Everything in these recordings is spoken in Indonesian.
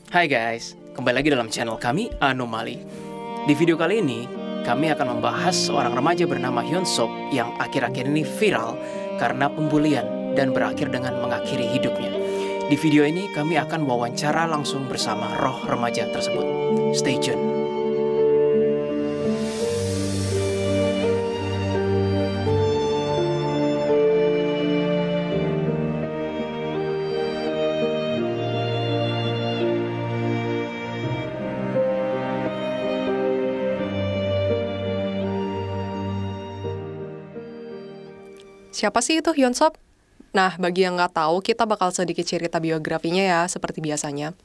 Hai guys, kembali lagi dalam channel kami Anomali. Di video kali ini, kami akan membahas seorang remaja bernama Hyun Sop yang akhir-akhir ini viral karena pembulian dan berakhir dengan mengakhiri hidupnya. Di video ini kami akan wawancara langsung bersama roh remaja tersebut. Stay tune. Siapa sih itu Hyun Sop? Nah, bagi yang nggak tahu, kita bakal sedikit cerita biografinya ya, seperti biasanya.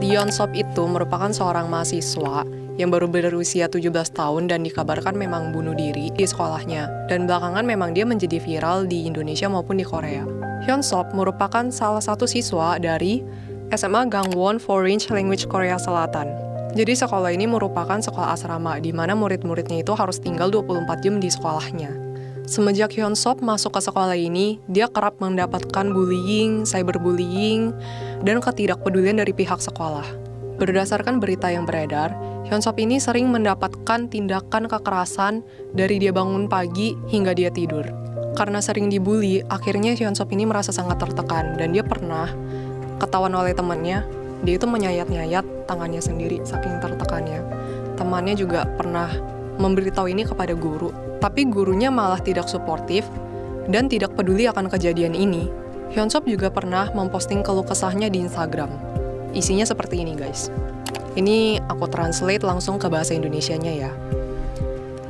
Hyun Sop itu merupakan seorang mahasiswa yang baru berusia 17 tahun dan dikabarkan memang bunuh diri di sekolahnya. Dan belakangan memang dia menjadi viral di Indonesia maupun di Korea. Hyun Sop merupakan salah satu siswa dari SMA Gangwon Foreign Language Korea Selatan. Jadi sekolah ini merupakan sekolah asrama, di mana murid-muridnya itu harus tinggal 24 jam di sekolahnya. Semenjak Hyun Sop masuk ke sekolah ini, dia kerap mendapatkan bullying, cyberbullying, dan ketidakpedulian dari pihak sekolah. Berdasarkan berita yang beredar, Hyun Sop ini sering mendapatkan tindakan kekerasan dari dia bangun pagi hingga dia tidur. Karena sering dibully, akhirnya Hyun Sop ini merasa sangat tertekan, dan dia pernah ketahuan oleh temannya, dia itu menyayat-nyayat tangannya sendiri saking tertekannya. Temannya juga pernah memberitahu ini kepada guru, tapi gurunya malah tidak suportif dan tidak peduli akan kejadian ini. Hyun Sop juga pernah memposting keluh kesahnya di Instagram. Isinya seperti ini guys. Ini aku translate langsung ke bahasa Indonesianya ya.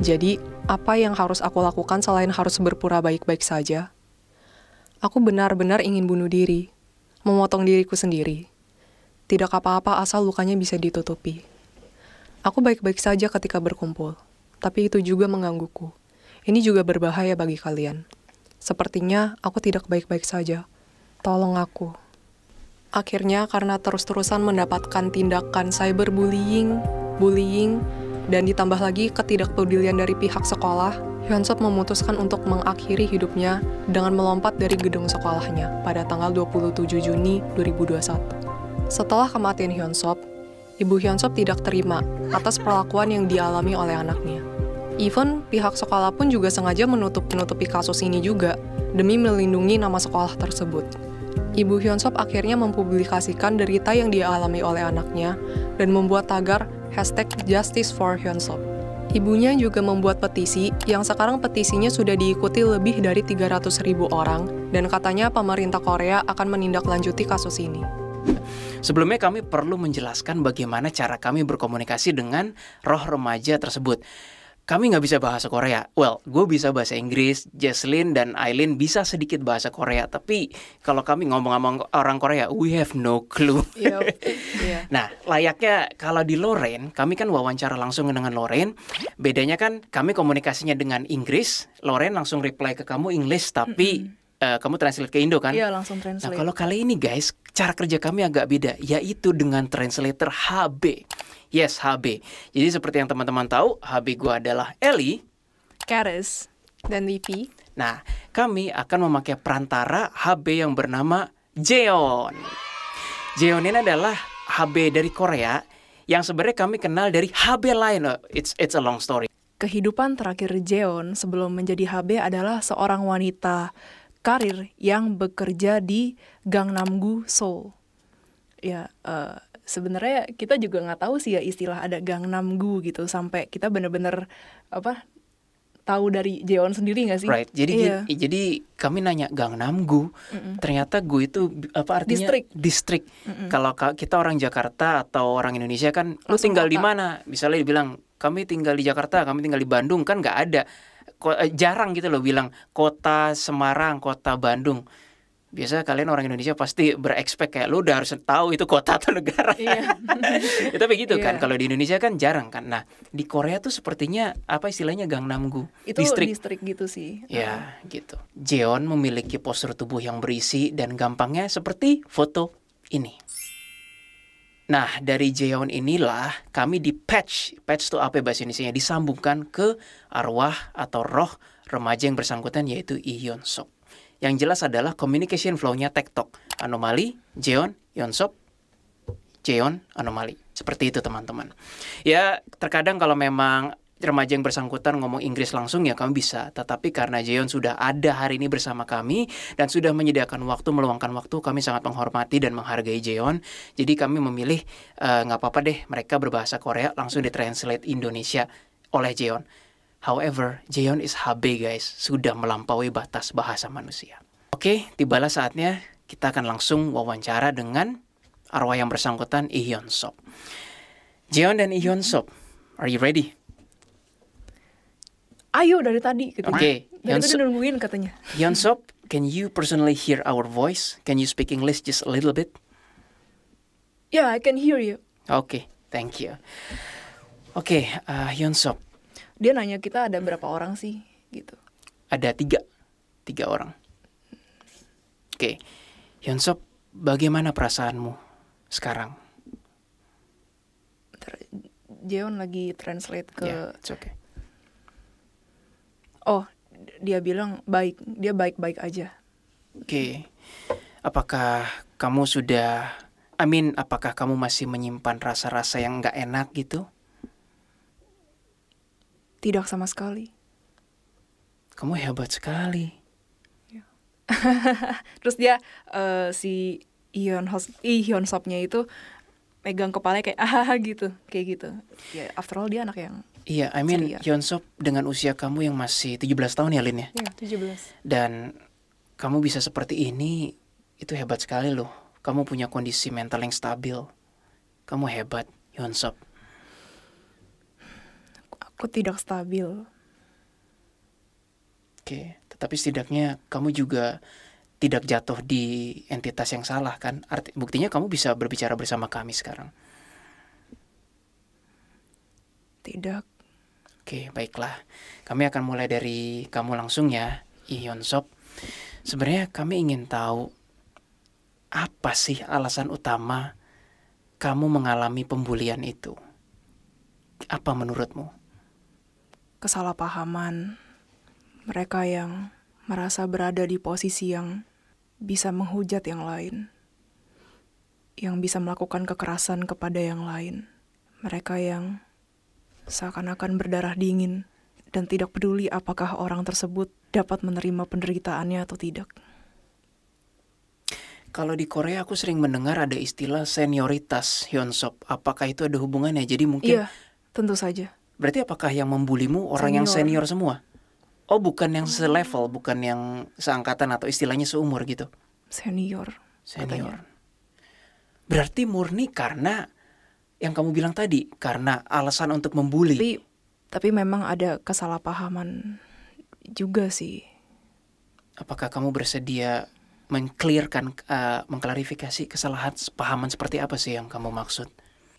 Jadi, apa yang harus aku lakukan selain harus berpura baik-baik saja? Aku benar-benar ingin bunuh diri, memotong diriku sendiri. Tidak apa-apa asal lukanya bisa ditutupi. Aku baik-baik saja ketika berkumpul, tapi itu juga menggangguku. Ini juga berbahaya bagi kalian. Sepertinya aku tidak baik-baik saja. Tolong aku. Akhirnya karena terus-terusan mendapatkan tindakan cyberbullying, bullying, dan ditambah lagi ketidakpedulian dari pihak sekolah, Hyun Sop memutuskan untuk mengakhiri hidupnya dengan melompat dari gedung sekolahnya pada tanggal 27 Juni 2021. Setelah kematian Hyun Sop, Ibu Hyun Sop tidak terima atas perlakuan yang dialami oleh anaknya. Even pihak sekolah pun juga sengaja menutupi kasus ini juga demi melindungi nama sekolah tersebut. Ibu Hyun Sop akhirnya mempublikasikan derita yang dialami oleh anaknya dan membuat tagar #JusticeForHyunSop. Ibunya juga membuat petisi yang sekarang petisinya sudah diikuti lebih dari 300.000 orang dan katanya pemerintah Korea akan menindaklanjuti kasus ini. Sebelumnya kami perlu menjelaskan bagaimana cara kami berkomunikasi dengan roh remaja tersebut. Kami nggak bisa bahasa Korea. Well, gue bisa bahasa Inggris, Jesslyn dan Aileen bisa sedikit bahasa Korea. Tapi kalau kami ngomong-ngomong orang Korea, we have no clue. Yep. Yeah. Nah, layaknya kalau di Lorraine, kami kan wawancara langsung dengan Lorraine. Bedanya kan kami komunikasinya dengan Inggris, Lorraine langsung reply ke kamu English, tapi kamu translate ke Indo kan? Iya, langsung translate. Nah, kalau kali ini guys, cara kerja kami agak beda, yaitu dengan translator HB. Yes, HB. Jadi seperti yang teman-teman tahu, HB gue adalah Ellie, Karis, dan Livi. Nah, kami akan memakai perantara HB yang bernama Jeon. Jeon ini adalah HB dari Korea yang sebenarnya kami kenal dari HB lain. It's a long story. Kehidupan terakhir Jeon sebelum menjadi HB adalah seorang wanita karir yang bekerja di Gangnam-gu, Seoul. Ya, sebenarnya kita juga nggak tahu sih ya istilah ada Gangnam-gu gitu sampai kita bener-bener tahu dari Jeon sendiri nggak sih? Right. Jadi kami nanya Gangnam-gu, ternyata gu itu apa artinya? Distrik. Kalau kita orang Jakarta atau orang Indonesia kan, lu tinggal di mana? Misalnya dibilang kami tinggal di Jakarta, kami tinggal di Bandung, kan nggak ada. Jarang gitu loh bilang kota Semarang, kota Bandung. Biasa kalian orang Indonesia pasti berekspek kayak lu udah harus tahu itu kota atau negara. Iya. Tapi gitu kan, kalau di Indonesia kan jarang kan. Nah, di Korea tuh sepertinya apa istilahnya Gangnam-gu? Itu distrik gitu sih. Ya, gitu. Jeon memiliki postur tubuh yang berisi dan gampangnya seperti foto ini. Nah, dari Jeon inilah kami patch itu apa bahasa Indonesianya, disambungkan ke arwah atau roh remaja yang bersangkutan yaitu Hyun Sop. Yang jelas adalah communication flow-nya tektok. Anomali, Jeon, Hyun Sop, Jeon anomali. Seperti itu teman-teman. Ya terkadang kalau memang remaja yang bersangkutan ngomong Inggris langsung ya kami bisa. Tetapi karena Jeon sudah ada hari ini bersama kami dan sudah menyediakan waktu, meluangkan waktu, kami sangat menghormati dan menghargai Jeon. Jadi kami memilih nggak apa-apa deh mereka berbahasa Korea langsung ditranslate Indonesia oleh Jeon. However, Jeon is HB guys, sudah melampaui batas bahasa manusia. Oke, tibalah saatnya kita akan langsung wawancara dengan arwah yang bersangkutan, Lee Hyun-sop. Jeon dan Lee Hyun-sop, are you ready? Ayo dari tadi gitu. Oke, dari tadi nungguin katanya. Hyun-sop, can you personally hear our voice? Can you speak English just a little bit? Yeah, I can hear you. Oke, thank you. Oke, Hyun-sop. Dia nanya kita ada berapa orang sih gitu. Ada tiga orang. Oke, Hyun-sop, bagaimana perasaanmu sekarang? Jeon lagi translate ke. Yeah, it's okay. Oh, dia bilang baik, dia baik-baik aja. Oke, apakah kamu sudah, apakah kamu masih menyimpan rasa-rasa yang nggak enak gitu? Tidak sama sekali. Kamu hebat sekali. Terus dia si Lee Hyun-sopnya itu pegang kepalanya kayak gitu, kayak gitu. Ya, after all dia anak yang Iya, Hyun-sop dengan usia kamu yang masih 17 tahun ya, Lin ya? Iya, 17. Dan kamu bisa seperti ini, itu hebat sekali loh. Kamu punya kondisi mental yang stabil. Kamu hebat, Hyun-sop. Aku tidak stabil. Oke, tetapi setidaknya kamu juga tidak jatuh di entitas yang salah kan? Buktinya kamu bisa berbicara bersama kami sekarang. Tidak. Oke, baiklah. Kami akan mulai dari kamu langsung ya, Lee Hyun-sop. Sebenarnya kami ingin tahu apa sih alasan utama kamu mengalami pembulian itu? Apa menurutmu? Kesalahpahaman. Mereka yang merasa berada di posisi yang bisa menghujat yang lain. Yang bisa melakukan kekerasan kepada yang lain. Mereka yang seakan-akan berdarah dingin dan tidak peduli apakah orang tersebut dapat menerima penderitaannya atau tidak. Kalau di Korea aku sering mendengar ada istilah senioritas, Hyun-sop. Apakah itu ada hubungannya? Jadi mungkin... Iya, tentu saja. Berarti apakah yang membulimu orang yang senior semua? Oh, bukan yang selevel, bukan yang seangkatan atau istilahnya seumur gitu? Senior. Senior. Berarti murni karena yang kamu bilang tadi, karena alasan untuk membuli. Tapi memang ada kesalahpahaman juga sih. Apakah kamu bersedia mengklarifikasi kesalahan pahaman seperti apa sih yang kamu maksud?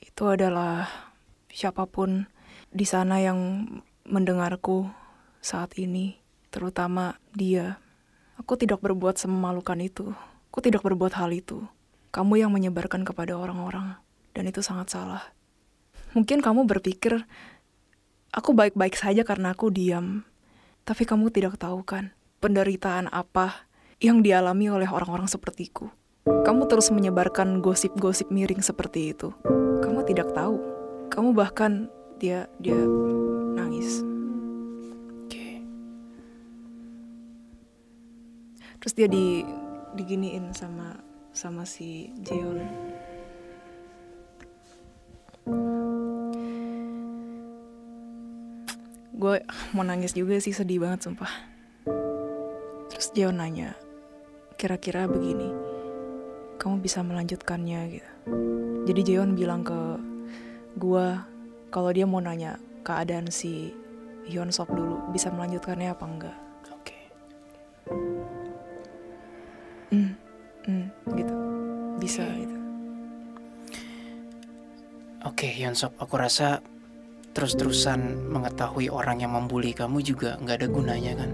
Itu adalah siapapun di sana yang mendengarku saat ini, terutama dia. Aku tidak berbuat sememalukan itu. Aku tidak berbuat hal itu. Kamu yang menyebarkan kepada orang-orang. Dan itu sangat salah. Mungkin kamu berpikir, aku baik-baik saja karena aku diam. Tapi kamu tidak tahu kan, penderitaan apa yang dialami oleh orang-orang sepertiku. Kamu terus menyebarkan gosip-gosip miring seperti itu. Kamu tidak tahu. Kamu bahkan, dia nangis. Oke. Terus dia diginiin sama si Jeon. Gue mau nangis juga sih, sedih banget sumpah. Terus Jeon nanya, kira-kira begini, kamu bisa melanjutkannya gitu. Jadi Jeon bilang ke gue kalau dia mau nanya keadaan si Hyun-sop dulu, bisa melanjutkannya apa enggak. Oke. Gitu, bisa gitu. Oke, Hyun-sop, aku rasa terus-terusan mengetahui orang yang membuli kamu juga nggak ada gunanya kan?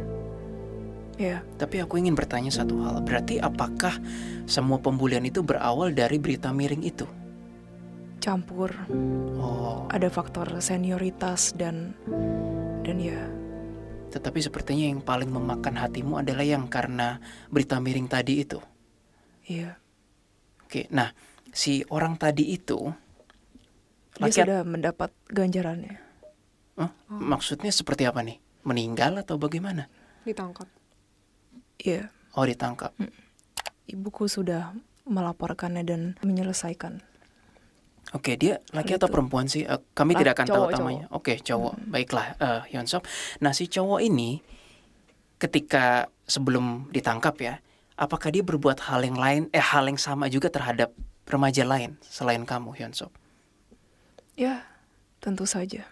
Iya. Tapi aku ingin bertanya satu hal. Berarti apakah semua pembulian itu berawal dari berita miring itu? Campur. Oh. Ada faktor senioritas dan ya. Tetapi sepertinya yang paling memakan hatimu adalah yang karena berita miring tadi itu. Iya. Oke, nah si orang tadi itu Dia sudah mendapat ganjarannya. Maksudnya seperti apa nih? Meninggal atau bagaimana? Ditangkap. Iya. Oh, ditangkap. Ibuku sudah melaporkannya dan menyelesaikan. Oke, dia laki atau perempuan sih? Kami tidak akan tahu namanya. Oke, cowok. Baiklah, Hyunsop. Nah, si cowok ini ketika sebelum ditangkap ya, apakah dia berbuat hal yang sama juga terhadap remaja lain selain kamu, Hyunsop? Ya, tentu saja.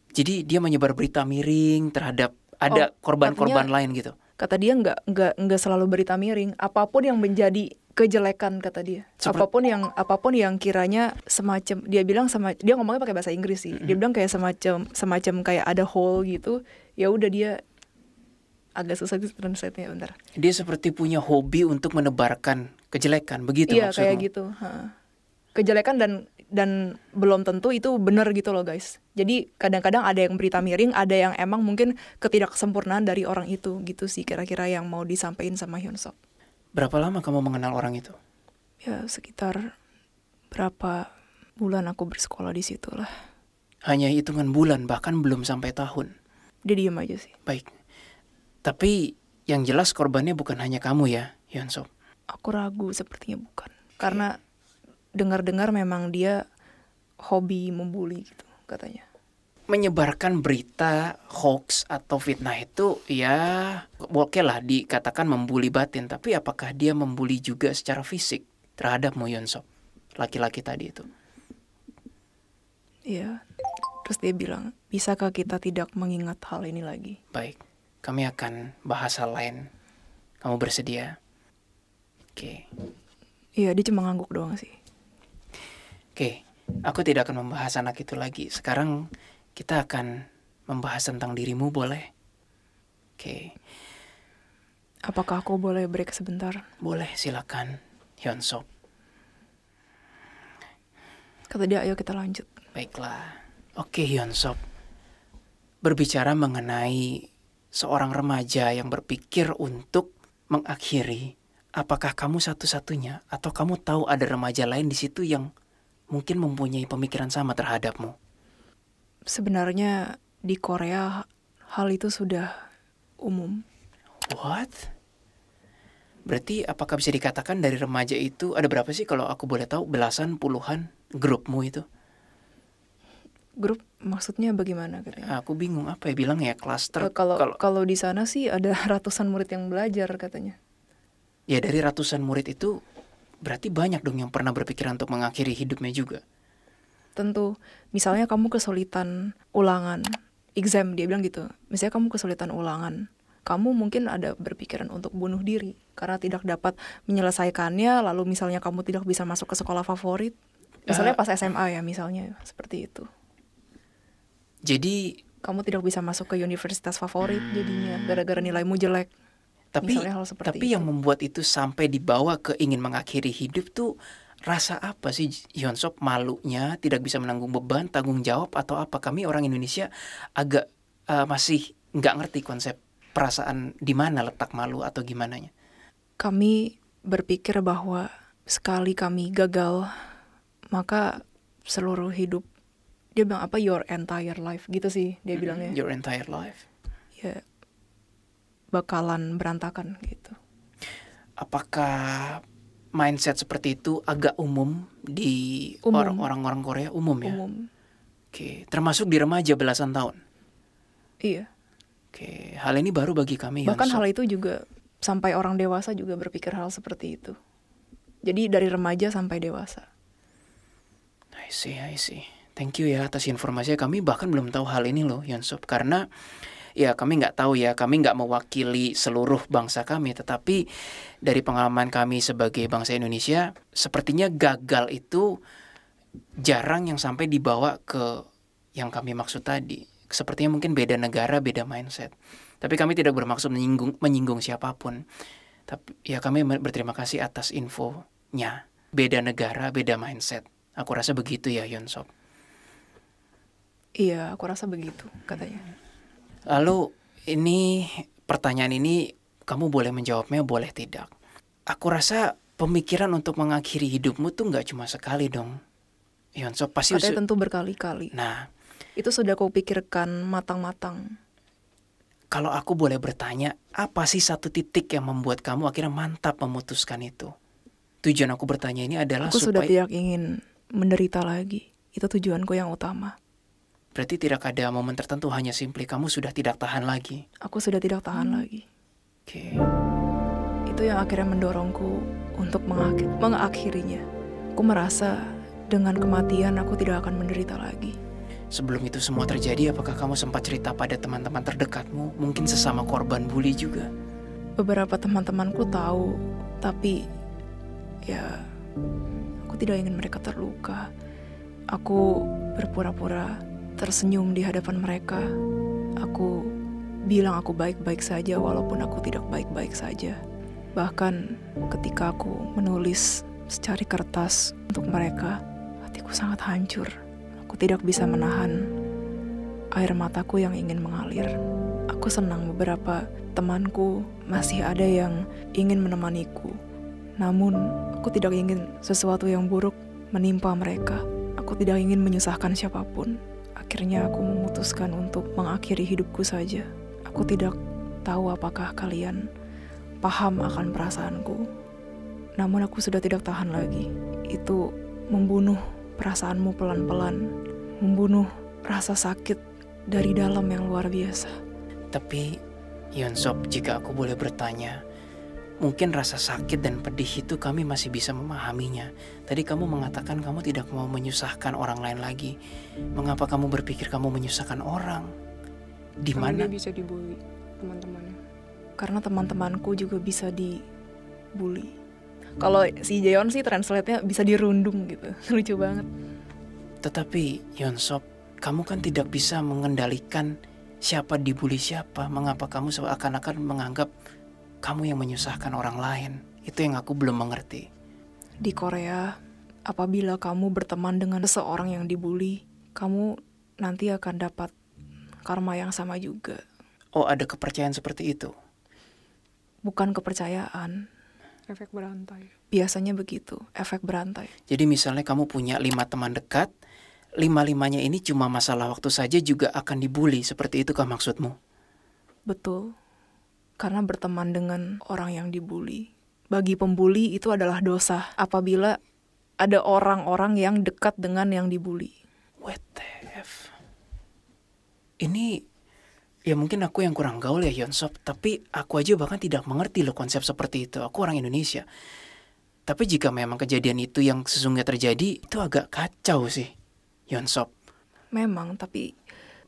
Jadi dia menyebar berita miring terhadap ada korban-korban lain gitu. Kata dia nggak selalu berita miring. Apapun yang menjadi kejelekan, kata dia. Apapun yang kiranya semacam, dia bilang dia ngomongnya pakai bahasa Inggris sih. Dia bilang kayak semacam kayak ada hole gitu. Ya udah, dia agak susah translate-nya, bentar. Dia seperti punya hobi untuk menebarkan kejelekan, begitu maksudmu? Iya, kayak gitu. Kejelekan dan belum tentu itu benar gitu loh, guys. Jadi kadang-kadang ada yang berita miring, ada yang emang mungkin ketidaksempurnaan dari orang itu gitu sih kira-kira yang mau disampaikan sama Hyunsop. Berapa lama kamu mengenal orang itu? Ya sekitar berapa bulan aku bersekolah di situ lah. Hanya hitungan bulan, bahkan belum sampai tahun. Dia diam aja sih. Baik. Tapi yang jelas korbannya bukan hanya kamu ya, Hyunsop? Aku ragu, sepertinya bukan. Karena dengar-dengar memang dia hobi membuli gitu katanya. Menyebarkan berita hoax atau fitnah itu ya oke lah dikatakan membuli batin, tapi apakah dia membuli juga secara fisik terhadapmu, Hyunsop, laki-laki tadi itu? Iya. Terus dia bilang, bisakah kita tidak mengingat hal ini lagi? Baik, kami akan bahas hal lain. Kamu bersedia? Oke. Iya, dia cuma ngangguk doang sih. Oke, aku tidak akan membahas anak itu lagi. Sekarang kita akan membahas tentang dirimu, boleh? Oke. Apakah aku boleh break sebentar? Boleh, silakan, Hyunsop. Kata dia, ayo kita lanjut. Baiklah. Oke, Hyunsop. Berbicara mengenai seorang remaja yang berpikir untuk mengakhiri, apakah kamu satu-satunya atau kamu tahu ada remaja lain di situ yang mungkin mempunyai pemikiran sama terhadapmu? Sebenarnya di Korea hal itu sudah umum. What? Berarti apakah bisa dikatakan dari remaja itu ada berapa sih kalau aku boleh tahu? Belasan, puluhan grupmu itu? Grup maksudnya bagaimana katanya? Aku bingung apa ya bilang ya, klaster. Kalau di sana sih ada ratusan murid yang belajar katanya. Ya dari ratusan murid itu berarti banyak dong yang pernah berpikiran untuk mengakhiri hidupnya juga. Tentu, misalnya kamu kesulitan ulangan, exam, dia bilang gitu. Misalnya kamu kesulitan ulangan, kamu mungkin ada berpikiran untuk bunuh diri karena tidak dapat menyelesaikannya, lalu misalnya kamu tidak bisa masuk ke sekolah favorit. Misalnya pas SMA ya, misalnya seperti itu. Jadi kamu tidak bisa masuk ke universitas favorit jadinya gara-gara nilaimu jelek. Tapi yang membuat itu sampai dibawa ke ingin mengakhiri hidup tuh rasa apa sih, Hyunsop? Malunya, tidak bisa menanggung beban, tanggung jawab, atau apa? Kami orang Indonesia agak masih nggak ngerti konsep perasaan di mana letak malu atau gimananya. Kami berpikir bahwa sekali kami gagal, maka seluruh hidup, dia bilang apa, your entire life gitu sih dia bilangnya. Your entire life. Ya, bakalan berantakan gitu. Apakah mindset seperti itu agak umum di orang-orang Korea? Umum ya? Umum. Oke, termasuk di remaja belasan tahun? Iya. Oke, hal ini baru bagi kami. Bahkan hal itu juga sampai orang dewasa juga berpikir hal seperti itu. Jadi dari remaja sampai dewasa. I see. Thank you ya atas informasinya. Kami bahkan belum tahu hal ini loh, Hyunsop. Karena ya kami nggak tahu ya, kami nggak mewakili seluruh bangsa kami, tetapi dari pengalaman kami sebagai bangsa Indonesia, sepertinya gagal itu jarang yang sampai dibawa ke yang kami maksud tadi. Sepertinya mungkin beda negara, beda mindset. Tapi kami tidak bermaksud menyinggung siapapun. Tapi ya kami berterima kasih atas infonya. Beda negara, beda mindset. Aku rasa begitu ya, Hyunsop. Iya, aku rasa begitu katanya. Lalu pertanyaan ini kamu boleh menjawabnya, boleh tidak. Aku rasa pemikiran untuk mengakhiri hidupmu tuh nggak cuma sekali dong, Hyunsop. Pasti Katanya tentu berkali-kali. Nah, itu sudah kau pikirkan matang-matang. kalau aku boleh bertanya, apa sih satu titik yang membuat kamu akhirnya mantap memutuskan itu? Tujuan aku bertanya ini adalah Aku sudah supaya... tidak ingin menderita lagi. Itu tujuanku yang utama. Berarti tidak ada momen tertentu, hanya simply kamu sudah tidak tahan lagi. Aku sudah tidak tahan lagi. Oke. Itu yang akhirnya mendorongku untuk mengakhirinya. Aku merasa dengan kematian aku tidak akan menderita lagi. Sebelum itu semua terjadi, apakah kamu sempat cerita pada teman-teman terdekatmu? Mungkin sesama korban bully juga. Beberapa teman-temanku tahu, tapi ya aku tidak ingin mereka terluka. Aku berpura-pura tersenyum di hadapan mereka. Aku bilang aku baik-baik saja walaupun aku tidak baik-baik saja. Bahkan ketika aku menulis secari kertas untuk mereka, hatiku sangat hancur. Aku tidak bisa menahan air mataku yang ingin mengalir. Aku senang beberapa temanku masih ada yang ingin menemaniku. Namun, aku tidak ingin sesuatu yang buruk menimpa mereka. Aku tidak ingin menyusahkan siapapun. Akhirnya aku memutuskan untuk mengakhiri hidupku saja. Aku tidak tahu apakah kalian paham akan perasaanku. Namun aku sudah tidak tahan lagi. Itu membunuh perasaanmu pelan-pelan, membunuh rasa sakit dari dalam yang luar biasa. Tapi, Hyunsop, jika aku boleh bertanya, mungkin rasa sakit dan pedih itu kami masih bisa memahaminya. Tadi kamu mengatakan kamu tidak mau menyusahkan orang lain lagi. Mengapa kamu berpikir kamu menyusahkan orang? Di mana? Dia bisa dibully teman-temannya. Karena teman-temanku juga bisa dibully. Kalau si Jeon sih translate-nya bisa dirundung gitu. Lucu banget. Tetapi, Hyunsop, kamu kan tidak bisa mengendalikan siapa dibully siapa. Mengapa kamu seakan-akan menganggap kamu yang menyusahkan orang lain? Itu yang aku belum mengerti. Di Korea, apabila kamu berteman dengan seseorang yang dibully, kamu nanti akan dapat karma yang sama juga. Oh, ada kepercayaan seperti itu? Bukan kepercayaan. Efek berantai. Biasanya begitu, efek berantai. Jadi misalnya kamu punya 5 teman dekat, 5-5-nya ini cuma masalah waktu saja juga akan dibully. Seperti itukah maksudmu? Betul. Karena berteman dengan orang yang dibully. Bagi pembuli itu adalah dosa apabila ada orang-orang yang dekat dengan yang dibully. What the F? Ini ya mungkin aku yang kurang gaul ya, Hyunsop, tapi aku aja bahkan tidak mengerti loh konsep seperti itu. Aku orang Indonesia. Tapi jika memang kejadian itu yang sesungguhnya terjadi, itu agak kacau sih, Hyunsop. Memang, tapi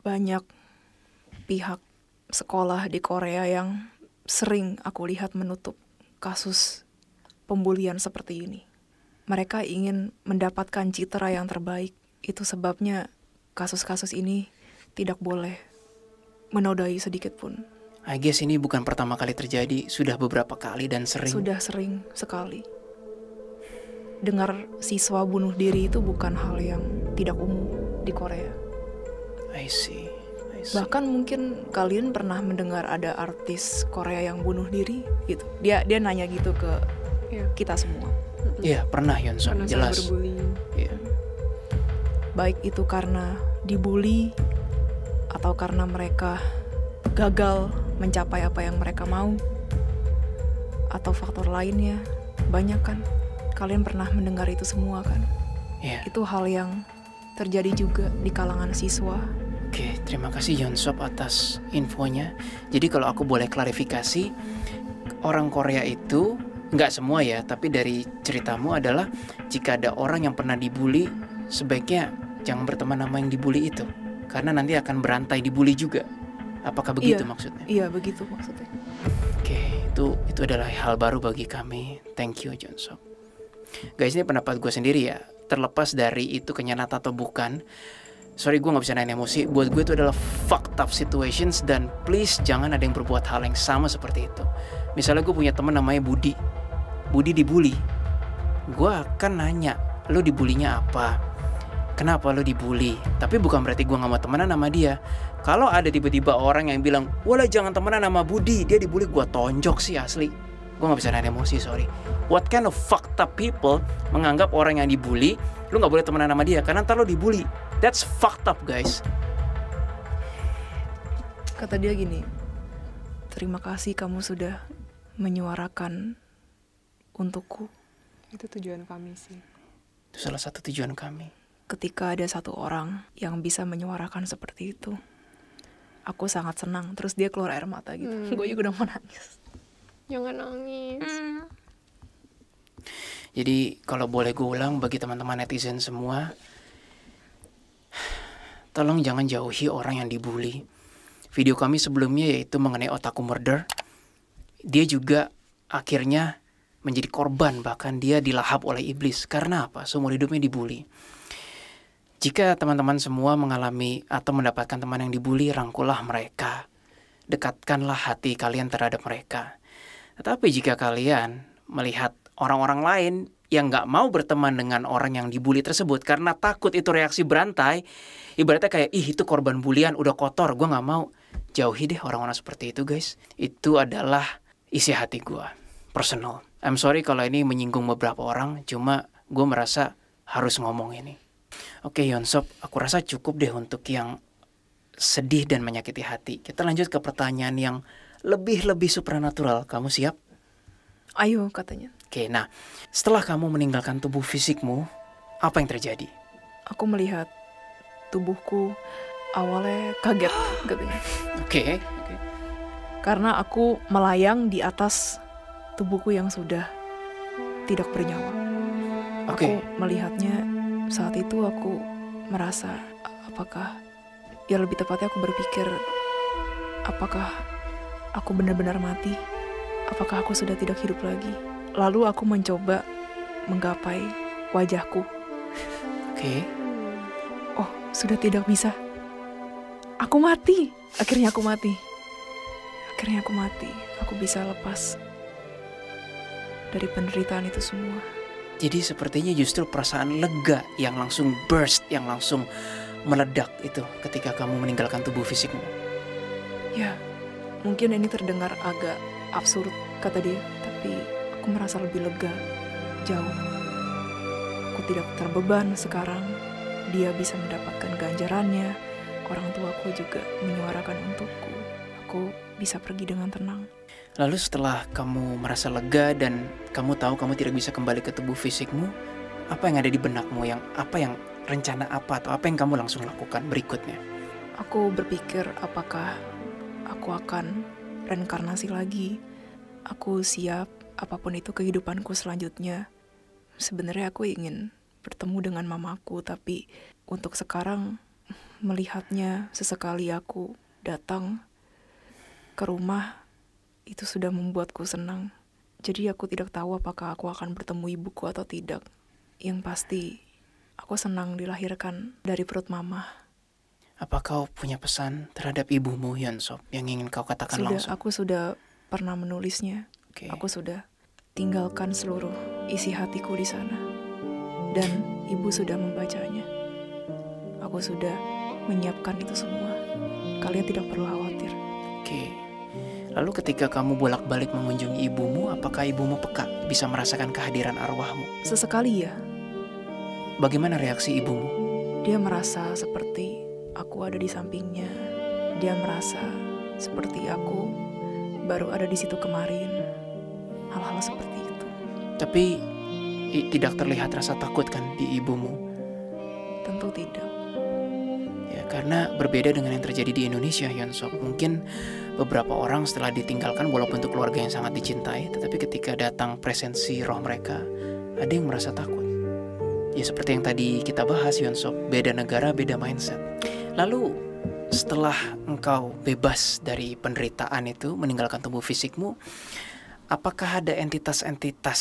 banyak pihak sekolah di Korea yang sering aku lihat menutup kasus pembulian seperti ini. Mereka ingin mendapatkan citra yang terbaik. Itu sebabnya kasus-kasus ini tidak boleh menodai sedikit pun. I guess ini bukan pertama kali terjadi, sudah beberapa kali dan sering. Sudah sering sekali. Dengar siswa bunuh diri itu bukan hal yang tidak umum di Korea. I see. Bahkan mungkin kalian pernah mendengar ada artis Korea yang bunuh diri gitu. Dia nanya gitu ke kita semua. Iya, pernah Hyunsop, jelas. Iya. Baik itu karena dibully atau karena mereka gagal mencapai apa yang mereka mau atau faktor lainnya. Banyak kan. Kalian pernah mendengar itu semua kan? Iya. Itu hal yang terjadi juga di kalangan siswa. Oke, terima kasih Hyunsop atas infonya. Jadi kalau aku boleh klarifikasi, orang Korea itu, nggak semua ya, tapi dari ceritamu adalah jika ada orang yang pernah dibully, sebaiknya jangan berteman sama yang dibully itu. Karena nanti akan berantai dibully juga. Apakah begitu maksudnya? Iya, begitu maksudnya. Oke, itu adalah hal baru bagi kami. Thank you, Hyunsop. Guys, ini pendapat gue sendiri ya. Terlepas dari itu kenyataan atau bukan, sorry gue gak bisa nahan emosi. Buat gue itu adalah fucked up situations. Dan please jangan ada yang berbuat hal yang sama seperti itu. Misalnya gue punya teman namanya Budi. Budi dibully. Gue akan nanya, lo dibulinya apa? Kenapa lo dibully? Tapi bukan berarti gue gak mau temenan sama dia. Kalau ada tiba-tiba orang yang bilang, wala jangan temenan sama Budi, dia dibully, gue tonjok sih asli. Gue gak bisa nahan emosi, sorry. What kind of fucked up people menganggap orang yang dibully, lu gak boleh temenan sama dia karena ntar lu dibully. That's fucked up, guys. Kata dia gini, terima kasih kamu sudah menyuarakan untukku. Itu tujuan kami sih. Itu salah satu tujuan kami. Ketika ada satu orang yang bisa menyuarakan seperti itu, aku sangat senang. Terus dia keluar air mata gitu. Gue juga udah mau nangis. Jangan nangis. Jadi kalau boleh gue ulang bagi teman-teman netizen semua, tolong jangan jauhi orang yang dibully. Video kami sebelumnya yaitu mengenai Otaku Murder, dia juga akhirnya menjadi korban, bahkan dia dilahap oleh iblis. Karena apa? Seumur hidupnya dibully. Jika teman-teman semua mengalami atau mendapatkan teman yang dibully, rangkullah mereka. Dekatkanlah hati kalian terhadap mereka. Tetapi jika kalian melihat orang-orang lain yang gak mau berteman dengan orang yang dibully tersebut karena takut itu reaksi berantai, ibaratnya kayak, ih itu korban bulian, udah kotor, gue gak mau. Jauhi deh orang-orang seperti itu, guys. Itu adalah isi hati gue, personal. I'm sorry kalau ini menyinggung beberapa orang, cuma gue merasa harus ngomong ini. Oke, Hyunsop, aku rasa cukup deh untuk yang sedih dan menyakiti hati. Kita lanjut ke pertanyaan yang lebih supernatural. Kamu siap? Ayo, katanya. Oke, nah setelah kamu meninggalkan tubuh fisikmu, apa yang terjadi? Aku melihat tubuhku awalnya kaget, katanya. Oke. Karena aku melayang di atas tubuhku yang sudah tidak bernyawa. Oke. Aku melihatnya, saat itu aku merasa apakah, ya lebih tepatnya aku berpikir, apakah aku benar-benar mati? Apakah aku sudah tidak hidup lagi? Lalu aku mencoba menggapai wajahku. Oke. Oh, sudah tidak bisa. Aku mati. Akhirnya aku mati. Aku bisa lepas dari penderitaan itu semua. Jadi sepertinya justru perasaan lega yang langsung burst, yang langsung meledak itu ketika kamu meninggalkan tubuh fisikmu. Ya, mungkin ini terdengar agak absurd, kata dia, tapi aku merasa lebih lega, jauh. Aku tidak terbeban sekarang. Dia bisa mendapatkan ganjarannya. Orang tuaku juga menyuarakan untukku. Aku bisa pergi dengan tenang. Lalu setelah kamu merasa lega dan kamu tahu kamu tidak bisa kembali ke tubuh fisikmu, apa yang ada di benakmu, rencana apa atau apa yang kamu langsung lakukan berikutnya? Aku berpikir apakah aku akan reinkarnasi lagi. Aku siap apapun itu kehidupanku selanjutnya. Sebenarnya aku ingin bertemu dengan mamaku, tapi untuk sekarang melihatnya sesekali aku datang ke rumah itu sudah membuatku senang. Jadi aku tidak tahu apakah aku akan bertemu ibuku atau tidak. Yang pasti aku senang dilahirkan dari perut mama. Apa kau punya pesan terhadap ibumu, Hyunsop, yang ingin kau katakan langsung? Aku sudah pernah menulisnya. Okay. Aku sudah tinggalkan seluruh isi hatiku di sana. Dan ibu sudah membacanya. Aku sudah menyiapkan itu semua. Kalian tidak perlu khawatir. Oke. Lalu ketika kamu bolak-balik mengunjungi ibumu, apakah ibumu peka, bisa merasakan kehadiran arwahmu? Sesekali ya. Bagaimana reaksi ibumu? Dia merasa seperti aku ada di sampingnya. Dia merasa seperti aku baru ada di situ kemarin. Hal-hal seperti itu. Tapi tidak terlihat rasa takut kan di ibumu? Tentu tidak. Ya, karena berbeda dengan yang terjadi di Indonesia, Hyunsop. Mungkin beberapa orang setelah ditinggalkan walaupun untuk keluarga yang sangat dicintai, tetapi ketika datang presensi roh mereka, ada yang merasa takut. Ya seperti yang tadi kita bahas, Hyunsop, beda negara, beda mindset. Lalu setelah engkau bebas dari penderitaan itu, meninggalkan tubuh fisikmu, apakah ada entitas-entitas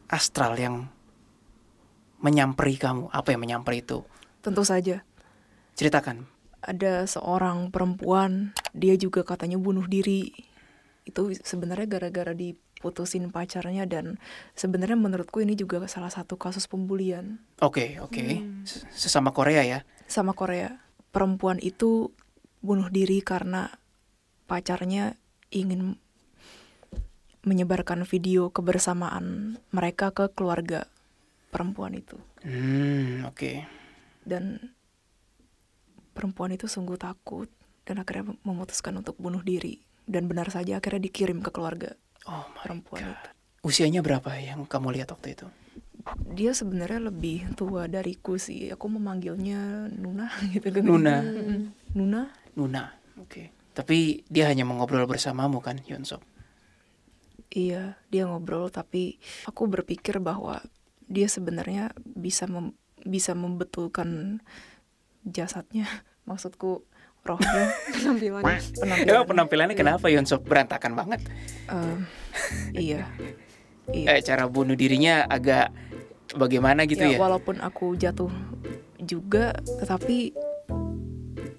astral yang menyamperi kamu? Apa yang menyamperi itu? Tentu saja. Ceritakan. Ada seorang perempuan, dia juga katanya bunuh diri. Itu sebenarnya gara-gara diputusin pacarnya, dan sebenarnya menurutku ini juga salah satu kasus pembulian. Oke. Sesama Korea ya? Sama Korea. Perempuan itu bunuh diri karena pacarnya ingin menyebarkan video kebersamaan mereka ke keluarga perempuan itu. Oke. Dan perempuan itu sungguh takut dan akhirnya memutuskan untuk bunuh diri. Dan benar saja akhirnya dikirim ke keluarga perempuan itu. Usianya berapa yang kamu lihat waktu itu? Dia sebenarnya lebih tua dariku sih. Aku memanggilnya Nuna gitu kan. Nuna. Oke. Tapi dia hanya mengobrol bersamamu kan, Hyunsop? Iya, dia ngobrol, tapi aku berpikir bahwa dia sebenarnya bisa membetulkan jasadnya. Maksudku rohnya, penampilannya kenapa Hyunsop? Berantakan banget. Iya. Cara bunuh dirinya agak bagaimana gitu ya? Walaupun aku jatuh juga, tetapi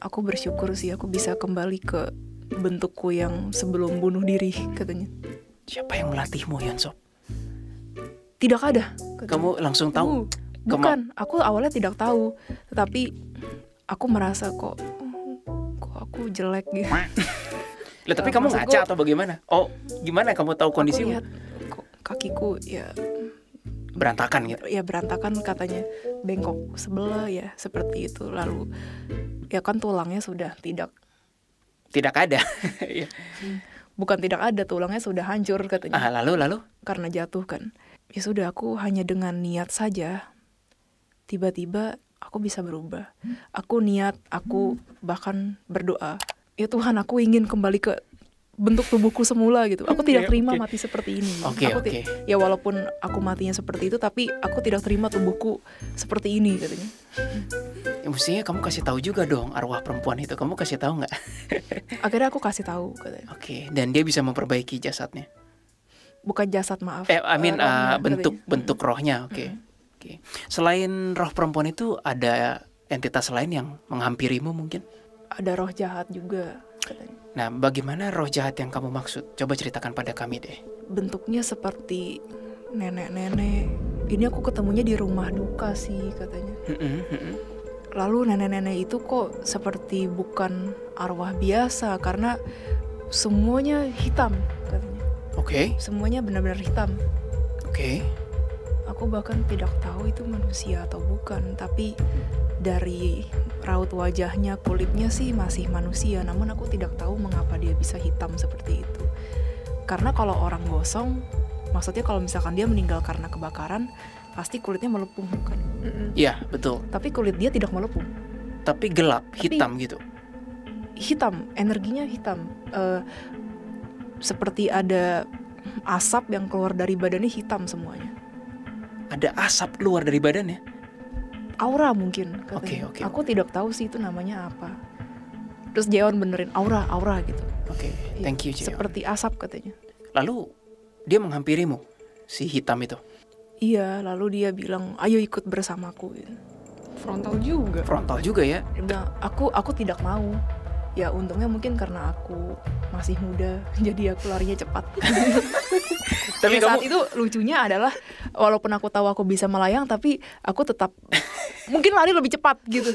aku bersyukur sih aku bisa kembali ke bentukku yang sebelum bunuh diri, katanya. Siapa yang melatihmu, Hyunsop? Tidak ada. Katanya. Kamu langsung tahu? Bukan, aku awalnya tidak tahu, tetapi aku merasa kok aku jelek gitu. Loh, tapi kamu ngaca atau bagaimana? Oh, gimana kamu tahu kondisimu? Aku lihat kok kakiku ya berantakan gitu. Ya berantakan, katanya bengkok sebelah ya, seperti itu. Lalu ya kan tulangnya sudah tidak ada. Bukan tidak ada, tulangnya sudah hancur, katanya. Lalu karena jatuh kan. Ya sudah, aku hanya dengan niat saja tiba-tiba aku bisa berubah. Aku niat, aku bahkan berdoa, ya Tuhan, aku ingin kembali ke bentuk tubuhku semula gitu. Aku tidak terima mati seperti ini. Ya walaupun aku matinya seperti itu, tapi aku tidak terima tubuhku seperti ini, katanya. Ya mestinya kamu kasih tahu juga dong arwah perempuan itu. Kamu kasih tahu nggak? Akhirnya aku kasih tahu, katanya. Dan dia bisa memperbaiki jasadnya. Bukan jasad, maaf. Bentuk rohnya. Oke. Selain roh perempuan itu ada entitas lain yang menghampirimu mungkin? Ada roh jahat juga, katanya. Nah, bagaimana roh jahat yang kamu maksud? Coba ceritakan pada kami deh. Bentuknya seperti nenek-nenek. Ini aku ketemunya di rumah duka sih, katanya. Lalu nenek-nenek itu kok seperti bukan arwah biasa karena semuanya hitam, katanya. Semuanya benar-benar hitam. Aku bahkan tidak tahu itu manusia atau bukan, tapi dari raut wajahnya, kulitnya sih masih manusia, namun aku tidak tahu mengapa dia bisa hitam seperti itu. Karena kalau orang gosong, maksudnya kalau misalkan dia meninggal karena kebakaran, pasti kulitnya melepung kan? Iya, betul. Tapi kulit dia tidak melepung. Tapi gelap, hitam gitu. Hitam, energinya hitam. Seperti ada asap yang keluar dari badannya, hitam semuanya. Ada asap keluar dari badannya? Aura mungkin, katanya. Aku tidak tahu sih itu namanya apa. Terus Jeon benerin aura gitu. Thank you, Jeon. Seperti asap, katanya. Lalu dia menghampirimu, si hitam itu? Iya, lalu dia bilang, ayo ikut bersamaku gitu. Frontal juga ya? Dia bilang, aku tidak mau. Ya untungnya mungkin karena aku masih muda, jadi aku larinya cepat. Tapi saat itu lucunya adalah walaupun aku tahu aku bisa melayang, tapi aku tetap mungkin lari lebih cepat gitu.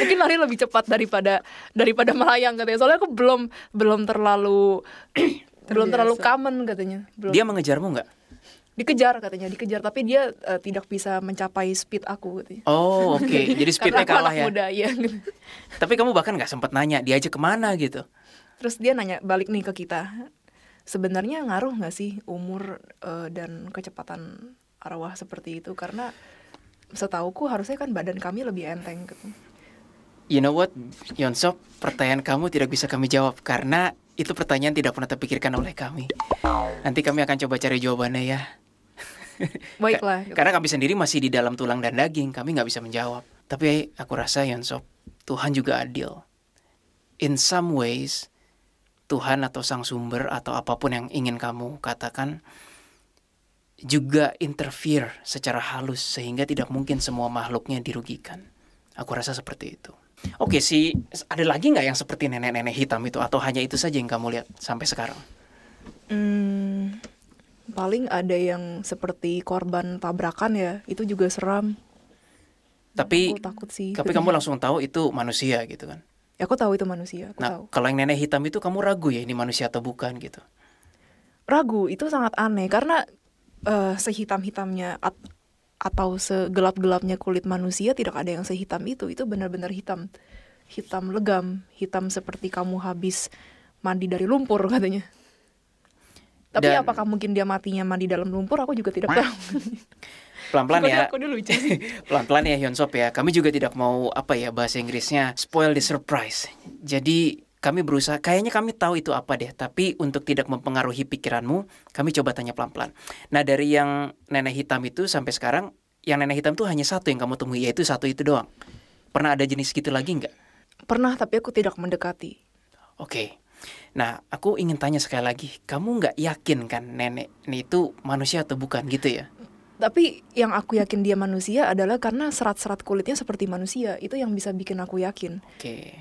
Mungkin lari lebih cepat daripada melayang, katanya. Soalnya aku belum terlalu common, katanya. Dia mengejarmu nggak? Dikejar, katanya, tapi dia tidak bisa mencapai speed aku, katanya. Jadi speednya kalah ya. Muda, ya. Tapi kamu bahkan nggak sempat nanya diajak kemana gitu. Terus dia nanya balik nih ke kita, sebenarnya ngaruh nggak sih umur dan kecepatan arwah seperti itu? Karena setauku harusnya kan badan kami lebih enteng gitu. You know what, Hyunsop, pertanyaan kamu tidak bisa kami jawab karena itu pertanyaan tidak pernah terpikirkan oleh kami. Nanti kami akan coba cari jawabannya ya. Baiklah. Karena kami sendiri masih di dalam tulang dan daging, kami nggak bisa menjawab. Tapi aku rasa, Hyunsop, Tuhan juga adil. In some ways, Tuhan atau sang sumber atau apapun yang ingin kamu katakan juga interfere secara halus sehingga tidak mungkin semua makhluknya dirugikan. Aku rasa seperti itu. Ada lagi nggak yang seperti nenek-nenek hitam itu atau hanya itu saja yang kamu lihat sampai sekarang? Paling ada yang seperti korban tabrakan ya, itu juga seram. Tapi aku takut sih. Tapi kamu langsung tahu itu manusia gitu kan? Ya, aku tahu itu manusia. Aku tahu. Kalau yang nenek hitam itu kamu ragu ya ini manusia atau bukan gitu? ragu. Itu sangat aneh karena sehitam-hitamnya atau segelap-gelapnya kulit manusia tidak ada yang sehitam itu. Itu benar-benar hitam, hitam legam, hitam seperti kamu habis mandi dari lumpur katanya. Tapi apakah mungkin dia matinya mandi dalam lumpur? Aku juga tidak tahu. Pelan-pelan ya. Pelan-pelan ya Hyunsop ya. Kami juga tidak mau bahasa Inggrisnya spoil the surprise. Jadi kami berusaha, kayaknya kami tahu itu apa deh. Tapi untuk tidak mempengaruhi pikiranmu, kami coba tanya pelan-pelan. Nah dari yang nenek hitam itu sampai sekarang, yang nenek hitam tuh hanya satu yang kamu temui, yaitu satu itu doang. Pernah ada jenis gitu lagi nggak? Pernah, tapi aku tidak mendekati. Oke. Nah, aku ingin tanya sekali lagi, kamu nggak yakin kan nenek ini itu manusia atau bukan gitu ya? Tapi yang aku yakin dia manusia adalah karena serat-serat kulitnya seperti manusia. Itu yang bisa bikin aku yakin. Oke.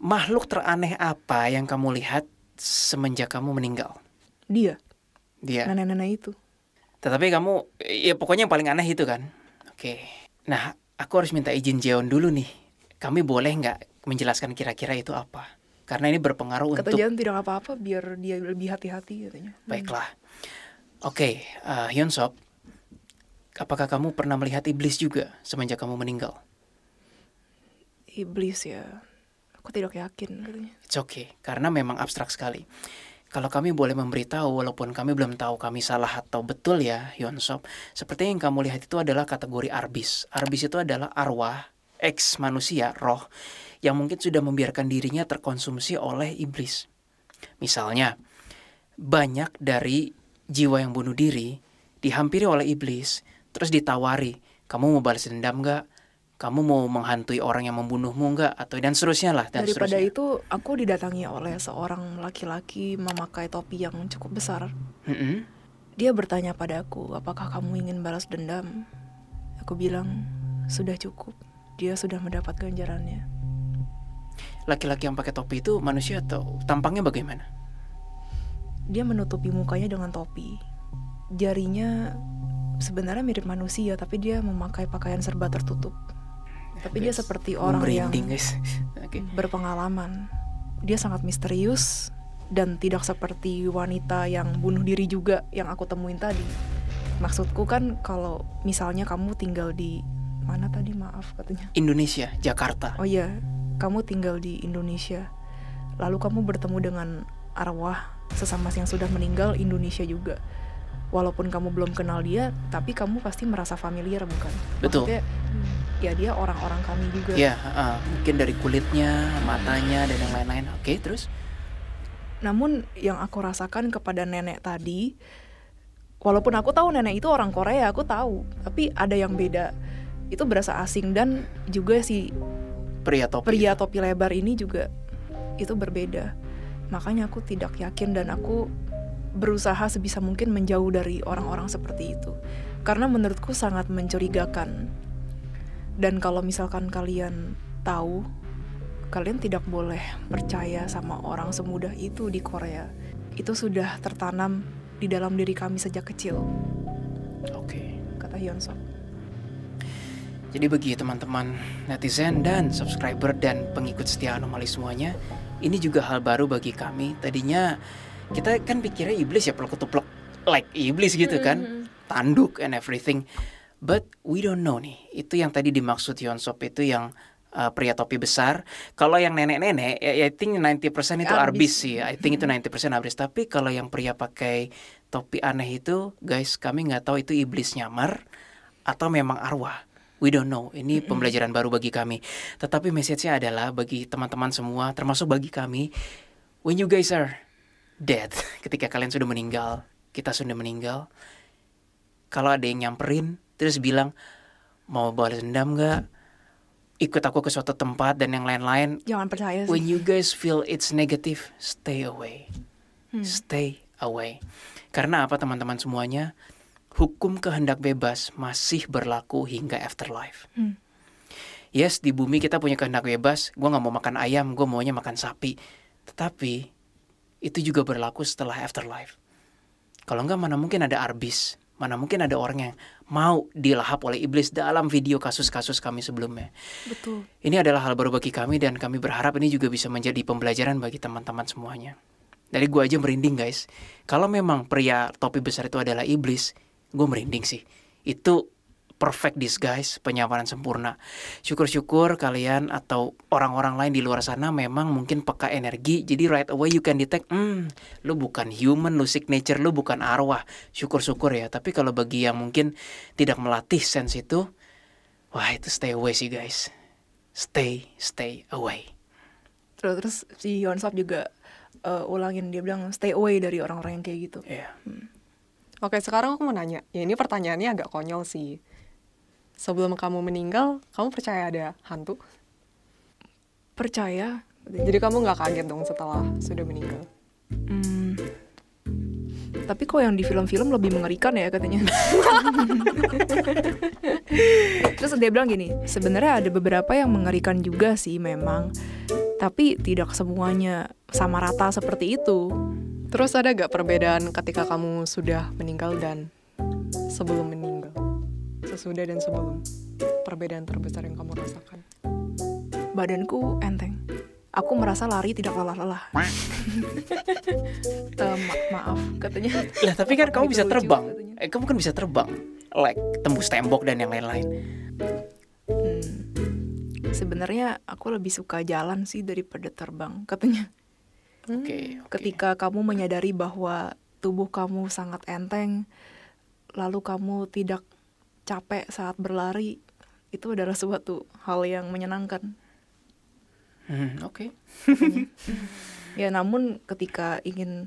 Makhluk teraneh apa yang kamu lihat semenjak kamu meninggal? Dia. Nenek-nenek itu. Tetapi kamu, ya pokoknya yang paling aneh itu kan? Oke. Nah, aku harus minta izin Jeon dulu nih. Kami boleh nggak menjelaskan kira-kira itu apa? Karena ini berpengaruh Kata untuk... Jeon tidak apa-apa, biar dia lebih hati-hati katanya. Baiklah. Oke, Hyunsop, apakah kamu pernah melihat iblis juga semenjak kamu meninggal? Iblis ya, aku tidak yakin katanya. It's okay, karena memang abstrak sekali. Kalau kami boleh memberitahu, walaupun kami belum tahu kami salah atau betul ya, Hyunsop, seperti yang kamu lihat itu adalah kategori arbis. Arbis itu adalah arwah, ex manusia, roh, yang mungkin sudah membiarkan dirinya terkonsumsi oleh iblis. Misalnya, banyak dari jiwa yang bunuh diri dihampiri oleh iblis, terus ditawari, kamu mau balas dendam nggak? Kamu mau menghantui orang yang membunuhmu nggak? Atau dan seterusnya lah. Dan daripada seterusnya. itu, aku didatangi oleh seorang laki-laki memakai topi yang cukup besar. Dia bertanya padaku, apakah kamu ingin balas dendam? Aku bilang, sudah cukup. Dia sudah mendapat ganjarannya. Laki-laki yang pakai topi itu manusia atau tampangnya bagaimana? Dia menutupi mukanya dengan topi. Jarinya sebenarnya mirip manusia, tapi dia memakai pakaian serba tertutup. Tapi dia seperti orang yang berpengalaman. Dia sangat misterius dan tidak seperti wanita yang bunuh diri juga yang aku temuin tadi. Maksudku kan kalau misalnya kamu tinggal di mana tadi, maaf katanya? Indonesia, Jakarta. Oh iya, kamu tinggal di Indonesia. Lalu kamu bertemu dengan arwah sesama yang sudah meninggal Indonesia juga. Walaupun kamu belum kenal dia, tapi kamu pasti merasa familiar, bukan? Betul. Maksudnya, ya dia orang-orang kami juga. Ya, mungkin dari kulitnya, matanya, dan yang lain-lain. Oke, terus? Namun yang aku rasakan kepada nenek tadi, walaupun aku tahu nenek itu orang Korea, aku tahu. Tapi ada yang beda. Itu berasa asing, dan juga si pria topi lebar ini juga itu berbeda. Makanya aku tidak yakin dan aku berusaha sebisa mungkin menjauh dari orang-orang seperti itu. Karena menurutku sangat mencurigakan. Dan kalau misalkan kalian tahu, kalian tidak boleh percaya sama orang semudah itu di Korea. Itu sudah tertanam di dalam diri kami sejak kecil. Oke. Kata Hyunsop. Jadi bagi teman-teman netizen dan subscriber dan pengikut setia Anomali semuanya, ini juga hal baru bagi kami. Tadinya kita kan pikirnya iblis ya peluk-peluk like iblis gitu kan, tanduk and everything. But we don't know nih. Itu yang tadi dimaksud Hyunsop itu yang pria topi besar. Kalau yang nenek-nenek, I think 90% itu arbis sih. I think itu 90% arbis. Tapi kalau yang pria pakai topi aneh itu, guys, kami nggak tahu itu iblis nyamar atau memang arwah. We don't know. Ini pembelajaran baru bagi kami. Tetapi message-nya adalah bagi teman-teman semua, termasuk bagi kami, when you guys are dead, ketika kalian sudah meninggal, kita sudah meninggal, kalau ada yang nyamperin, terus bilang, mau balas dendam gak? Ikut aku ke suatu tempat dan yang lain-lain. Jangan percaya sih. When you guys feel it's negative, stay away. Stay away. Karena apa teman-teman semuanya? Hukum kehendak bebas masih berlaku hingga afterlife. Yes, di bumi kita punya kehendak bebas. Gue gak mau makan ayam, gue maunya makan sapi. Tetapi itu juga berlaku setelah afterlife. Kalau enggak, mana mungkin ada arbis, mana mungkin ada orang yang mau dilahap oleh iblis dalam video kasus-kasus kami sebelumnya. Betul. Ini adalah hal baru bagi kami dan kami berharap ini juga bisa menjadi pembelajaran bagi teman-teman semuanya. Dari gue aja merinding guys. Kalau memang pria topi besar itu adalah iblis, gue merinding sih. Itu perfect disguise, penyamaran sempurna. Syukur-syukur kalian atau orang-orang lain di luar sana memang mungkin peka energi. Jadi right away you can detect, lu bukan human, lu signature, lu bukan arwah. Syukur-syukur ya. Tapi kalau bagi yang mungkin tidak melatih sense itu, wah itu stay away sih guys. Stay away. Terus si Hyunsop juga ulangin, dia bilang stay away dari orang-orang yang kayak gitu. Iya. Oke, sekarang aku mau nanya. Ya ini pertanyaannya agak konyol sih. Sebelum kamu meninggal, kamu percaya ada hantu? Percaya. Jadi kamu nggak kaget dong setelah sudah meninggal? Tapi kok yang di film-film lebih mengerikan ya katanya. Terus dia bilang gini, sebenarnya ada beberapa yang mengerikan juga sih memang, tapi tidak semuanya sama rata seperti itu. Terus ada gak perbedaan ketika kamu sudah meninggal dan sebelum meninggal? Sesudah dan sebelum. Perbedaan terbesar yang kamu rasakan? Badanku enteng. Aku merasa lari tidak lelah-lelah. Maaf katanya. Lah tapi kan kamu bisa terbang. Kamu kan bisa terbang. Like tembus tembok dan yang lain-lain. Sebenarnya aku lebih suka jalan sih daripada terbang katanya. Oke. Ketika kamu menyadari bahwa tubuh kamu sangat enteng, lalu kamu tidak capek saat berlari, itu adalah suatu hal yang menyenangkan. Oke. Ya namun ketika ingin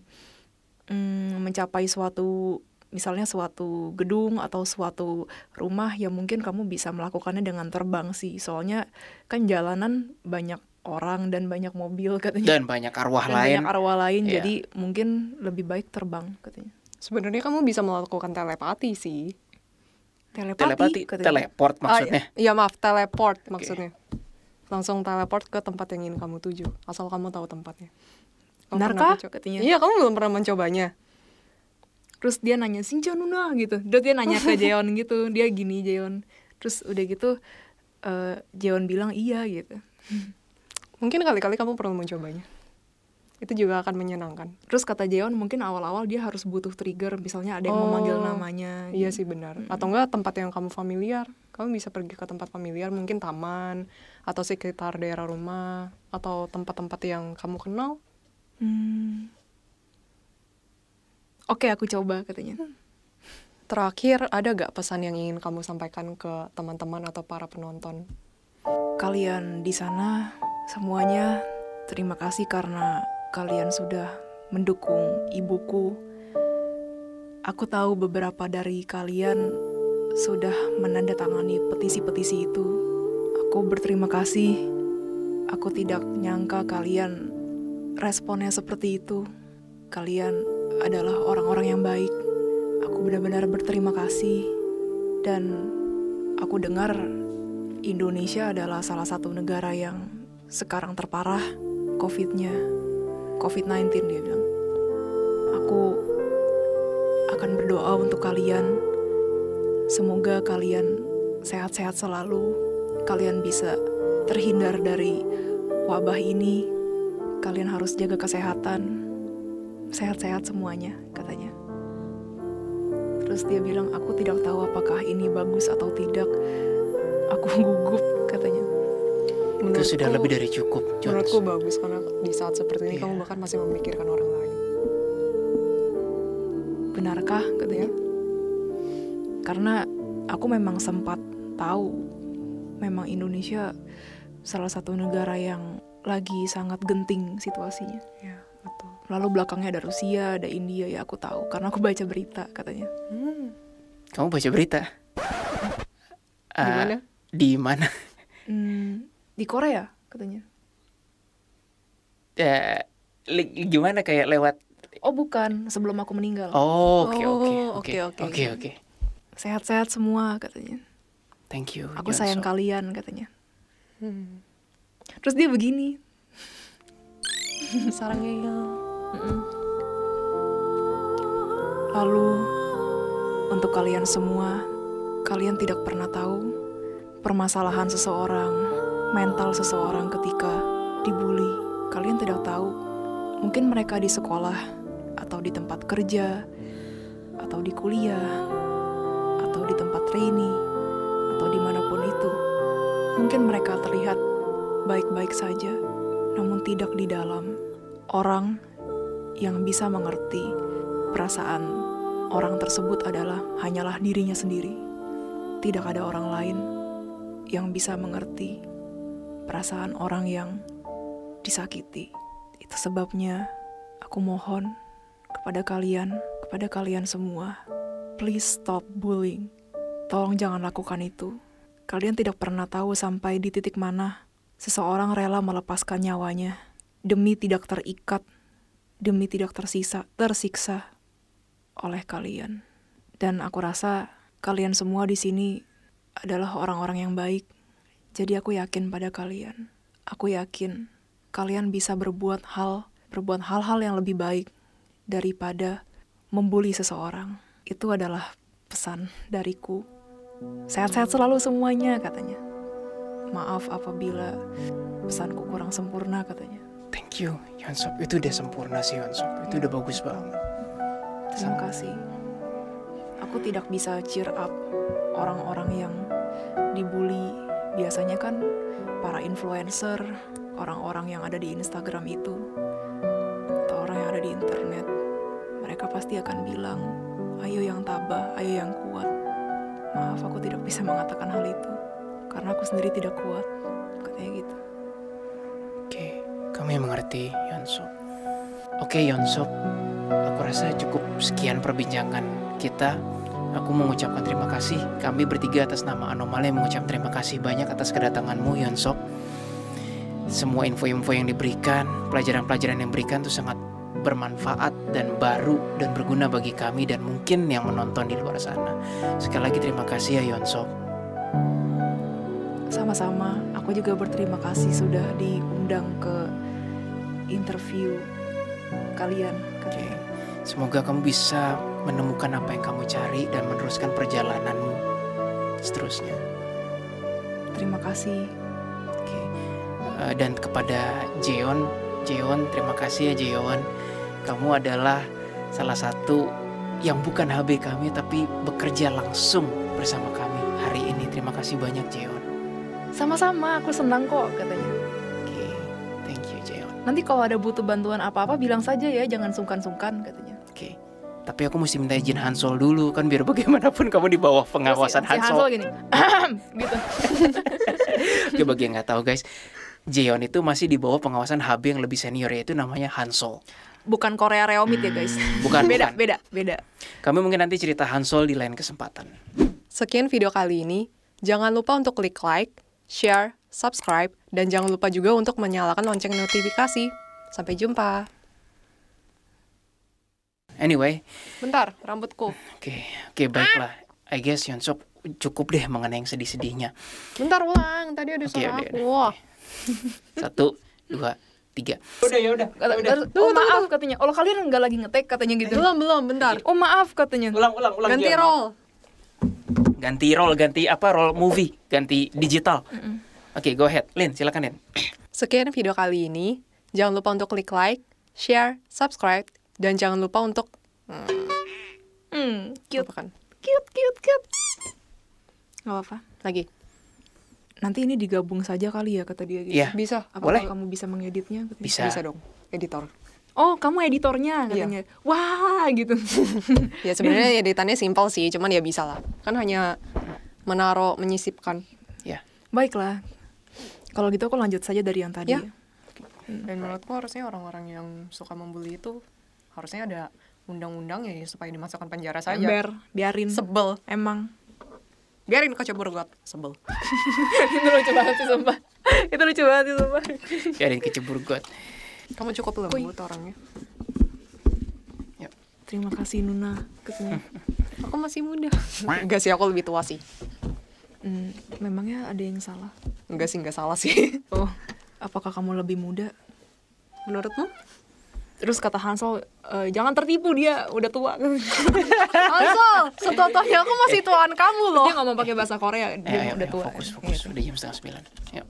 mencapai suatu, misalnya suatu gedung atau suatu rumah, ya mungkin kamu bisa melakukannya dengan terbang sih. Soalnya kan jalanan banyak orang dan banyak mobil katanya. Dan banyak arwah lain. Yeah. Jadi mungkin lebih baik terbang katanya. Sebenarnya kamu bisa melakukan telepati sih. Telepati teleport maksudnya. Iya maaf, teleport maksudnya. Langsung teleport ke tempat yang ingin kamu tuju, asal kamu tahu tempatnya. Benarkah katanya? Iya, kamu belum pernah mencobanya. Terus dia nanya Sinjanuna gitu. Terus dia nanya ke Jeon gitu. Dia gini Jeon. Terus udah gitu Jeon bilang iya gitu. Mungkin kali-kali kamu perlu mencobanya. Itu juga akan menyenangkan. Terus kata Jeon mungkin awal-awal dia harus butuh trigger. Misalnya ada yang memanggil namanya. Iya sih benar. Atau enggak tempat yang kamu familiar. Kamu bisa pergi ke tempat familiar. Mungkin taman. Atau sekitar daerah rumah. Atau tempat-tempat yang kamu kenal. Oke, aku coba katanya. Terakhir, ada gak pesan yang ingin kamu sampaikan ke teman-teman atau para penonton? Kalian di sana semuanya terima kasih karena kalian sudah mendukung ibuku. Aku tahu beberapa dari kalian sudah menandatangani petisi-petisi itu. Aku berterima kasih. Aku tidak nyangka kalian responnya seperti itu. Kalian adalah orang-orang yang baik. Aku benar-benar berterima kasih. Dan aku dengar Indonesia adalah salah satu negara yang sekarang terparah COVID-19 dia bilang. Aku akan berdoa untuk kalian. Semoga kalian sehat-sehat selalu. Kalian bisa terhindar dari wabah ini. Kalian harus jaga kesehatan. Sehat-sehat semuanya, katanya. Terus dia bilang, aku tidak tahu apakah ini bagus atau tidak. Aku gugup, katanya. Itu sudah lebih dari cukup, Jones. Menurutku bagus, karena di saat seperti ini kamu bahkan masih memikirkan orang lain. Benarkah, katanya? Karena aku memang sempat tahu, memang Indonesia salah satu negara yang lagi sangat genting situasinya. Ya, betul. Lalu belakangnya ada Rusia, ada India, ya aku tahu. Karena aku baca berita, katanya. Kamu baca berita? Di mana? Di mana? Di Korea, katanya. Gimana kayak lewat? Oh bukan, sebelum aku meninggal. Oh, oke. Sehat-sehat semua, katanya. Thank you. Aku sayang kalian, katanya. Terus dia begini. Sarangnya. Lalu, untuk kalian semua, kalian tidak pernah tahu permasalahan seseorang, mental seseorang ketika dibully. Kalian tidak tahu Mungkin mereka di sekolah, atau di tempat kerja, atau di kuliah, atau di tempat trainee, atau dimanapun itu. Mungkin mereka terlihat baik-baik saja, namun tidak di dalam. Orang yang bisa mengerti perasaan orang tersebut hanyalah dirinya sendiri. Tidak ada orang lain yang bisa mengerti perasaan orang yang disakiti. Itu sebabnya aku mohon kepada kalian semua, please stop bullying. Tolong jangan lakukan itu. Kalian tidak pernah tahu sampai di titik mana seseorang rela melepaskan nyawanya demi tidak terikat, demi tidak tersiksa oleh kalian. Dan aku rasa kalian semua di sini adalah orang-orang yang baik. Jadi aku yakin pada kalian. Aku yakin kalian bisa berbuat hal-hal yang lebih baik daripada membuli seseorang. Itu adalah pesan dariku. Sehat-sehat selalu semuanya, katanya. Maaf apabila pesanku kurang sempurna, katanya. Thank you, Hyunsop. Itu udah sempurna sih, Hyunsop. Itu udah bagus banget. Terima kasih. Aku tidak bisa cheer up orang-orang yang dibully. Biasanya kan para influencer, orang-orang yang ada di Instagram itu, atau orang yang ada di internet, mereka pasti akan bilang, ayo yang tabah, ayo yang kuat. Maaf, aku tidak bisa mengatakan hal itu, karena aku sendiri tidak kuat, katanya gitu. Oke, kami mengerti, Hyunsop. Oke, Hyunsop, aku rasa cukup sekian perbincangan kita. Aku mengucapkan terima kasih. Kami bertiga atas nama Anomali mengucapkan terima kasih banyak atas kedatanganmu, Hyunsop. Semua info-info yang diberikan, pelajaran-pelajaran yang diberikan itu sangat bermanfaat dan baru dan berguna bagi kami dan mungkin yang menonton di luar sana. Sekali lagi terima kasih ya, Hyunsop. Sama-sama, aku juga berterima kasih sudah diundang ke interview kalian. Oke. Semoga kamu bisa menemukan apa yang kamu cari dan meneruskan perjalananmu seterusnya. Terima kasih. Oke. Dan kepada Jeon, terima kasih ya Jeon. Kamu adalah salah satu yang bukan HB kami tapi bekerja langsung bersama kami hari ini. Terima kasih banyak Jeon. Sama-sama, aku senang kok, katanya. Oke, thank you Jeon. Nanti kalau ada butuh bantuan apa-apa bilang saja ya, jangan sungkan-sungkan, katanya. Oke. Tapi aku mesti minta izin Hansol dulu kan biar bagaimanapun kamu di bawah pengawasan si Hansol gini. Gitu. Oke, bagi yang nggak tahu guys, Jeon itu masih di bawah pengawasan HB yang lebih senior, yaitu namanya Hansol. Bukan Korea Reomit ya guys. Bukan. Beda. Kami mungkin nanti cerita Hansol di lain kesempatan. Sekian video kali ini. Jangan lupa untuk klik like, share, subscribe, dan jangan lupa juga untuk menyalakan lonceng notifikasi. Sampai jumpa. Anyway. Bentar, rambutku. Oke, baiklah. I guess Hyunsop cukup deh mengenai yang sedih-sedihnya. Bentar ulang, tadi ada suara aku. Wah. 1, 2, 3. Udah. Oh maaf katanya. Oh kalian nggak lagi ngetek katanya gitu. Belum, bentar. Oh maaf katanya. Ulang. Ganti roll. Ganti apa? Roll movie, ganti digital. Oke, go ahead. Lin, silakan Lin. Sekian video kali ini. Jangan lupa untuk klik like, share, subscribe, dan jangan lupa untuk cute. Lupakan. Cute. Gak apa-apa. Lagi. Nanti ini digabung saja kali ya, kata dia gitu. Iya. Bisa. Apakah Boleh. kamu bisa mengeditnya? Katanya. Bisa Dong. Editor. Oh, kamu editornya katanya. Iya. Wah, gitu. Ya sebenarnya editannya simpel sih, cuman ya bisa lah. Kan hanya menyisipkan. Ya. Baiklah. Kalau gitu aku lanjut saja dari yang tadi. Ya. Dan menurutku harusnya orang-orang yang suka membuli itu harusnya ada undang-undang ya supaya dimasukkan penjara saja. Biarin. Sebel. Emang. Biarin kecebur got. Sebel. Itu lucu banget sih, sumpah. Biarin kecebur got. Kamu cukup lembut orangnya. Yep. Terima kasih Nuna, katanya. Aku masih muda. Enggak sih, aku lebih tua sih. Memangnya ada yang salah? Enggak salah sih. Oh, apakah kamu lebih muda? Menurutmu? Terus kata Hansol, jangan tertipu, dia udah tua. Hansol, setuanya aku masih tuaan kamu loh. Dia ngomong pakai bahasa Korea, dia udah tua. Fokus. Udah jam 8:30. Yuk.